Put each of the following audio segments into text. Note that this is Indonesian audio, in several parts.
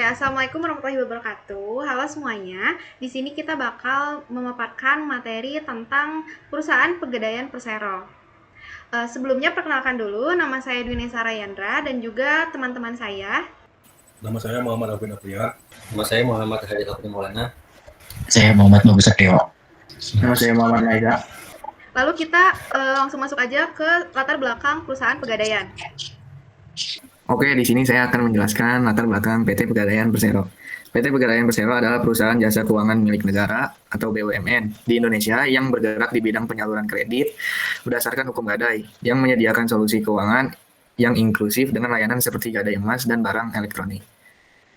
Assalamualaikum warahmatullahi wabarakatuh. Halo semuanya. Di sini kita bakal memaparkan materi tentang perusahaan pegadaian Persero. Sebelumnya perkenalkan dulu, nama saya Dwi Nesa Rayandra dan juga teman-teman saya. Nama saya Muhammad Alvin Afriar. Nama saya Muhammad Hadid Alvin Maulana. Saya Muhammad Bagus Satrio. Nama saya Muhammad Naida. Lalu kita langsung masuk aja ke latar belakang perusahaan pegadaian. Oke, di sini saya akan menjelaskan latar belakang PT Pegadaian Persero. PT Pegadaian Persero adalah perusahaan jasa keuangan milik negara atau BUMN di Indonesia yang bergerak di bidang penyaluran kredit berdasarkan hukum gadai yang menyediakan solusi keuangan yang inklusif dengan layanan seperti gadai emas dan barang elektronik.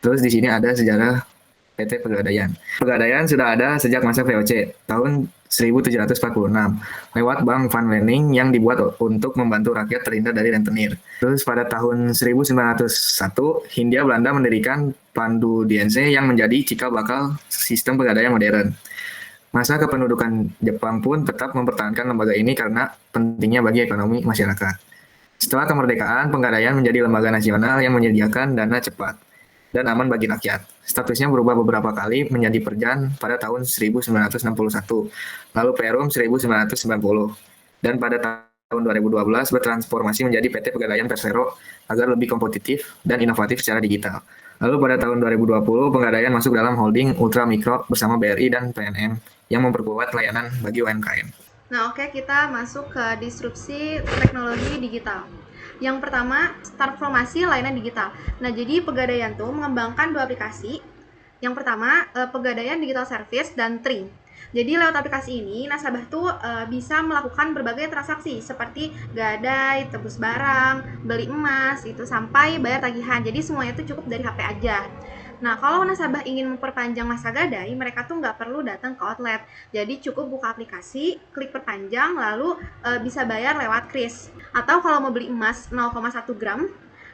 Terus di sini ada sejarah PT Pegadaian. Pegadaian sudah ada sejak masa VOC tahun 1746 lewat Bank Van Lening yang dibuat untuk membantu rakyat terhindar dari rentenir. Terus pada tahun 1901 Hindia Belanda mendirikan Pandu Diense yang menjadi cikal bakal sistem pegadaian modern. Masa kependudukan Jepang pun tetap mempertahankan lembaga ini karena pentingnya bagi ekonomi masyarakat. Setelah kemerdekaan, Pegadaian menjadi lembaga nasional yang menyediakan dana cepat dan aman bagi rakyat. Statusnya berubah beberapa kali menjadi Perjan pada tahun 1961, lalu Perum 1990, dan pada tahun 2012 bertransformasi menjadi PT Pegadaian Persero agar lebih kompetitif dan inovatif secara digital. Lalu pada tahun 2020, Pegadaian masuk dalam holding Ultra Mikro bersama BRI dan PNM yang memperkuat layanan bagi UMKM. Nah, oke, kita masuk ke disrupsi teknologi digital. Yang pertama, transformasi layanan digital. Nah, jadi Pegadaian tuh mengembangkan dua aplikasi. Yang pertama, Pegadaian Digital Service dan Tring. Jadi lewat aplikasi ini, nasabah tuh bisa melakukan berbagai transaksi seperti gadai, tebus barang, beli emas, itu sampai bayar tagihan. Jadi semuanya tuh cukup dari HP aja. Nah, kalau nasabah ingin memperpanjang masa gadai, mereka tuh nggak perlu datang ke outlet. Jadi cukup buka aplikasi, klik perpanjang, lalu bisa bayar lewat kris. Atau kalau mau beli emas 0,1 gram,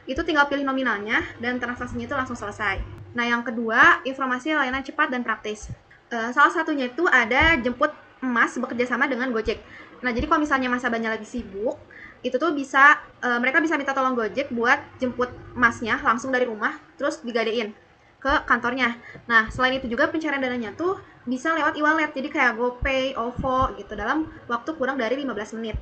itu tinggal pilih nominalnya dan transaksinya itu langsung selesai. Nah, yang kedua, informasi layanan cepat dan praktis. Salah satunya itu ada jemput emas bekerja sama dengan Gojek. Nah, jadi kalau misalnya nasabahnya lagi sibuk, itu tuh bisa mereka bisa minta tolong Gojek buat jemput emasnya langsung dari rumah, terus digadein ke kantornya. Nah, selain itu juga pencairan dananya tuh bisa lewat e-wallet, jadi kayak GoPay, OVO gitu dalam waktu kurang dari 15 menit.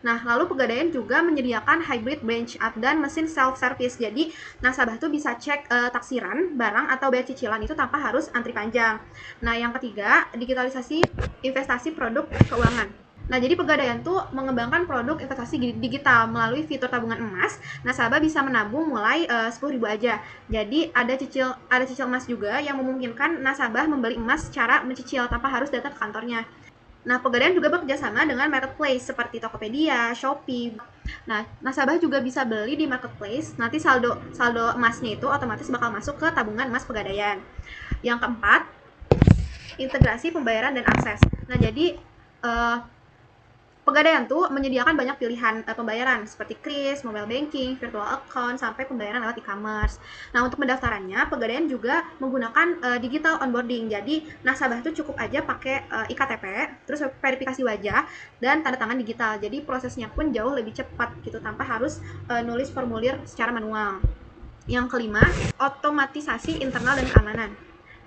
Nah, lalu Pegadaian juga menyediakan hybrid branch dan mesin self-service. Jadi, nasabah tuh bisa cek taksiran, barang, atau bayar cicilan itu tanpa harus antri panjang. Nah, yang ketiga, digitalisasi investasi produk keuangan. Nah, jadi Pegadaian tuh mengembangkan produk investasi digital melalui fitur tabungan emas. Nasabah bisa menabung mulai 10.000 aja. Jadi ada cicil emas juga yang memungkinkan nasabah membeli emas secara mencicil tanpa harus datang ke kantornya. Nah, Pegadaian juga bekerja sama dengan marketplace seperti Tokopedia, Shopee. Nah, nasabah juga bisa beli di marketplace. Nanti saldo emasnya itu otomatis bakal masuk ke tabungan emas Pegadaian. Yang keempat, integrasi pembayaran dan akses. Nah, jadi Pegadaian tuh menyediakan banyak pilihan pembayaran seperti kris, mobile banking, virtual account, sampai pembayaran lewat e-commerce. Nah, untuk pendaftarannya, Pegadaian juga menggunakan digital onboarding. Jadi, nasabah tuh cukup aja pakai iktp, terus verifikasi wajah, dan tanda tangan digital. Jadi, prosesnya pun jauh lebih cepat gitu, tanpa harus nulis formulir secara manual. Yang kelima, otomatisasi internal dan keamanan.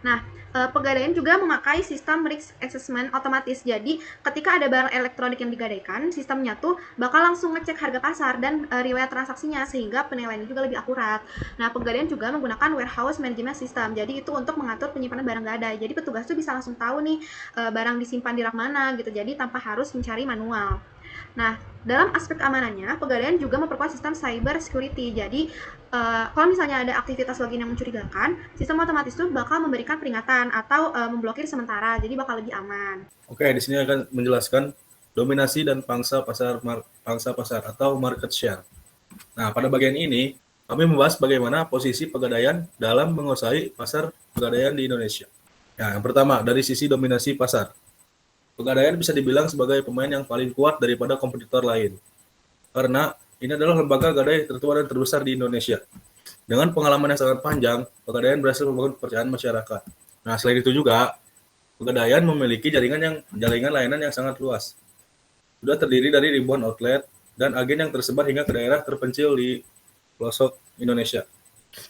Nah, Pegadaian juga memakai sistem risk assessment otomatis. Jadi, ketika ada barang elektronik yang digadaikan, sistemnya tuh bakal langsung ngecek harga pasar dan riwayat transaksinya sehingga penilaiannya juga lebih akurat. Nah, Pegadaian juga menggunakan warehouse management system. Jadi, itu untuk mengatur penyimpanan barang gadai. Jadi, petugas tuh bisa langsung tahu nih barang disimpan di rak mana gitu. Jadi, tanpa harus mencari manual. Nah, dalam aspek keamanannya, Pegadaian juga memperkuat sistem cyber security. Jadi, kalau misalnya ada aktivitas login yang mencurigakan, sistem otomatis itu bakal memberikan peringatan atau memblokir sementara, jadi bakal lebih aman. Oke, di sini akan menjelaskan dominasi dan pangsa pasar atau market share. Nah, pada bagian ini kami membahas bagaimana posisi Pegadaian dalam menguasai pasar pegadaian di Indonesia. Nah, yang pertama dari sisi dominasi pasar. Pegadaian bisa dibilang sebagai pemain yang paling kuat daripada kompetitor lain. Karena ini adalah lembaga gadai tertua dan terbesar di Indonesia. Dengan pengalaman yang sangat panjang, Pegadaian berhasil membangun kepercayaan masyarakat. Nah, selain itu juga, Pegadaian memiliki jaringan layanan yang sangat luas. Sudah terdiri dari ribuan outlet dan agen yang tersebar hingga ke daerah terpencil di pelosok Indonesia.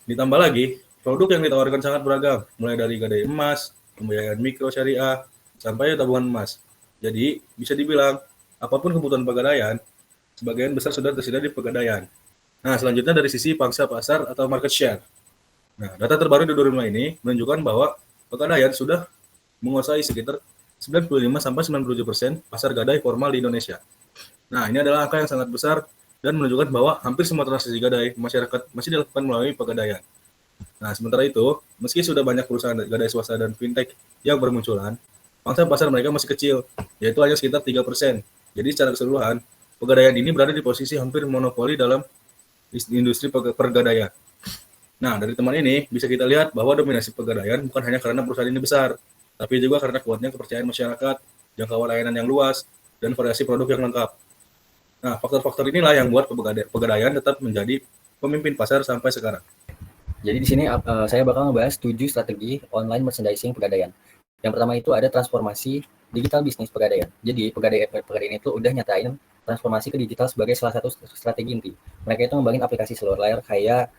Ditambah lagi, Produk yang ditawarkan sangat beragam, mulai dari gadai emas, pembiayaan mikro syariah, sampai tabungan emas. Jadi, bisa dibilang, apapun kebutuhan pegadaian, sebagian besar sudah tersedia di pegadaian. Nah, selanjutnya dari sisi pangsa pasar atau market share. Nah, data terbaru di 2005 ini menunjukkan bahwa pegadaian sudah menguasai sekitar 95-97% pasar gadai formal di Indonesia. Nah, ini adalah angka yang sangat besar dan menunjukkan bahwa hampir semua transaksi gadai masyarakat masih dilakukan melalui pegadaian. Nah, sementara itu, meski sudah banyak perusahaan gadai swasta dan fintech yang bermunculan, pangsa pasar mereka masih kecil, yaitu hanya sekitar 3%. Jadi secara keseluruhan, pegadaian ini berada di posisi hampir monopoli dalam industri pergadaian. Nah, dari teman ini bisa kita lihat bahwa dominasi pegadaian bukan hanya karena perusahaan ini besar, tapi juga karena kuatnya kepercayaan masyarakat, jangkauan layanan yang luas, dan variasi produk yang lengkap. Nah, faktor-faktor inilah yang buat pegadaian tetap menjadi pemimpin pasar sampai sekarang. Jadi di sini saya bakal ngebahas 7 strategi online merchandising pegadaian. Yang pertama itu ada transformasi digital bisnis pegadaian. Jadi pegadaian itu udah nyatain transformasi ke digital sebagai salah satu strategi inti. Mereka itu ngembangin aplikasi seluruh layar kayak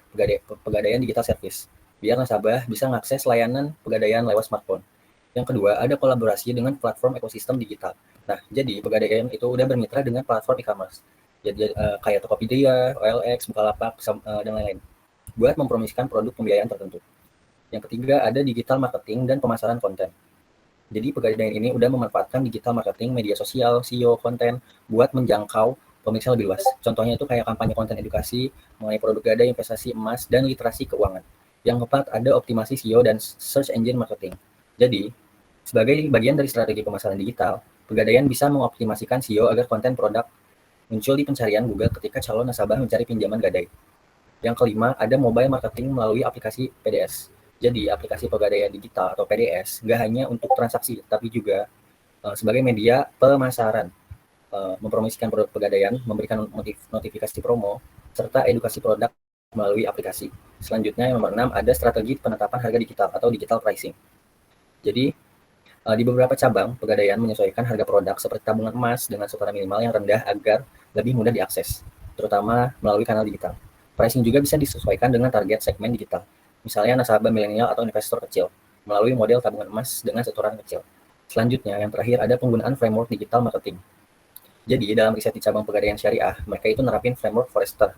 pegadaian digital service, biar nasabah bisa mengakses layanan pegadaian lewat smartphone. Yang kedua, ada kolaborasi dengan platform ekosistem digital. Nah, jadi pegadaian itu udah bermitra dengan platform e-commerce. Jadi kayak Tokopedia, OLX, Bukalapak, dan lain-lain buat mempromosikan produk pembiayaan tertentu. Yang ketiga, ada digital marketing dan pemasaran konten. Jadi pegadaian ini udah memanfaatkan digital marketing, media sosial, SEO, konten buat menjangkau pemirsa lebih luas. Contohnya itu kayak kampanye konten edukasi mengenai produk gadai, investasi emas, dan literasi keuangan. Yang keempat, ada optimasi SEO dan search engine marketing. Jadi, sebagai bagian dari strategi pemasaran digital, pegadaian bisa mengoptimasikan SEO agar konten produk muncul di pencarian Google ketika calon nasabah mencari pinjaman gadai. Yang kelima, ada mobile marketing melalui aplikasi PDS. Jadi, aplikasi pegadaian digital atau PDS nggak hanya untuk transaksi, tapi juga sebagai media pemasaran, mempromosikan produk pegadaian, memberikan notifikasi promo, serta edukasi produk melalui aplikasi. Selanjutnya, yang nomor 6, ada strategi penetapan harga digital atau digital pricing. Jadi, di beberapa cabang, pegadaian menyesuaikan harga produk seperti tabungan emas dengan setoran minimal yang rendah agar lebih mudah diakses, terutama melalui kanal digital. Pricing juga bisa disesuaikan dengan target segmen digital, misalnya nasabah milenial atau investor kecil, melalui model tabungan emas dengan setoran kecil. Selanjutnya, yang terakhir ada penggunaan framework digital marketing. Jadi, dalam riset di cabang pegadaian syariah, mereka itu nerapin framework Forrester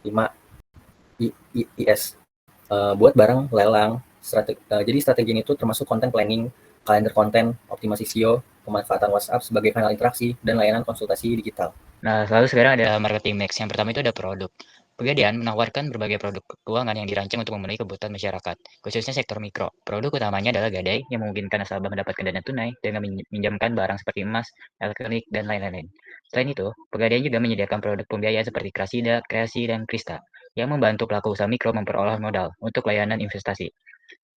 5 IS buat barang lelang. Jadi strategi ini itu termasuk content planning, kalender konten, optimasi SEO, pemanfaatan WhatsApp sebagai kanal interaksi, dan layanan konsultasi digital. Nah, lalu sekarang ada marketing mix. Yang pertama itu ada produk. Pegadaian menawarkan berbagai produk keuangan yang dirancang untuk memenuhi kebutuhan masyarakat, khususnya sektor mikro. Produk utamanya adalah gadai yang memungkinkan nasabah mendapatkan dana tunai dengan meminjamkan barang seperti emas, elektronik, dan lain-lain. Selain itu, Pegadaian juga menyediakan produk pembiayaan seperti Krasida, Kreasi, dan Krista yang membantu pelaku usaha mikro memperoleh modal untuk layanan investasi.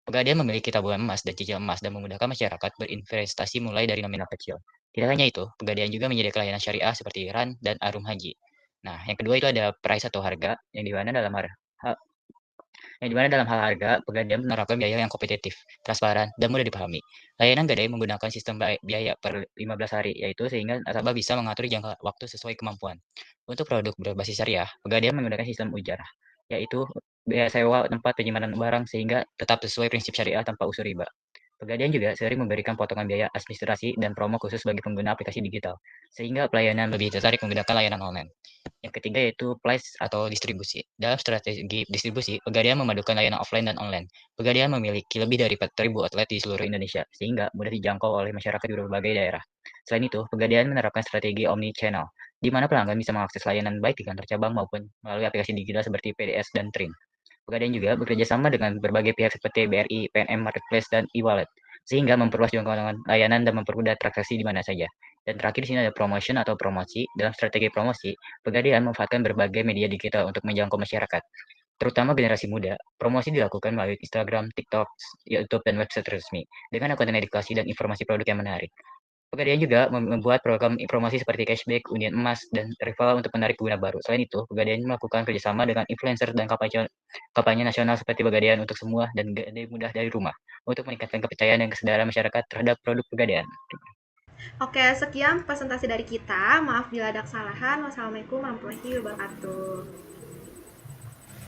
Pegadaian memiliki tabungan emas dan cicilan emas dan memudahkan masyarakat berinvestasi mulai dari nominal kecil. Tidak hanya itu, Pegadaian juga menyediakan layanan syariah seperti RAN dan Arum Haji. Nah, yang kedua itu ada price atau harga, yang dimana dalam hal harga, Pegadaian menerapkan biaya yang kompetitif, transparan, dan mudah dipahami. Layanan gadai menggunakan sistem biaya per 15 hari, yaitu sehingga nasabah bisa mengatur jangka waktu sesuai kemampuan. Untuk produk berbasis syariah, Pegadaian menggunakan sistem ujarah, yaitu biaya sewa tempat penyimpanan barang sehingga tetap sesuai prinsip syariah tanpa unsur riba. Pegadaian juga sering memberikan potongan biaya administrasi dan promo khusus bagi pengguna aplikasi digital, sehingga pelayanan lebih tertarik menggunakan layanan online. Yang ketiga yaitu price atau distribusi. Dalam strategi distribusi, Pegadaian memadukan layanan offline dan online. Pegadaian memiliki lebih dari 4.000 outlet di seluruh Indonesia, sehingga mudah dijangkau oleh masyarakat di berbagai daerah. Selain itu, Pegadaian menerapkan strategi omni-channel, di mana pelanggan bisa mengakses layanan baik di kantor cabang maupun melalui aplikasi digital seperti PDS dan Trim. Pegadaian juga bekerja sama dengan berbagai pihak seperti BRI, PNM Marketplace, dan e-wallet, sehingga memperluas jangkauan layanan dan mempermudah transaksi di mana saja. Dan terakhir di sini ada promotion atau promosi. Dalam strategi promosi, Pegadaian memanfaatkan berbagai media digital untuk menjangkau masyarakat, terutama generasi muda. Promosi dilakukan melalui Instagram, TikTok, YouTube, dan website resmi, dengan konten edukasi dan informasi produk yang menarik. Pegadaian juga membuat program promosi seperti cashback, undian emas, dan referral untuk menarik pengguna baru. Selain itu, Pegadaian melakukan kerjasama dengan influencer dan kampanye nasional seperti Pegadaian untuk semua dan gadai mudah dari rumah untuk meningkatkan kepercayaan dan kesadaran masyarakat terhadap produk Pegadaian. Oke, sekian presentasi dari kita. Maaf bila ada kesalahan. Wassalamualaikum warahmatullahi wabarakatuh.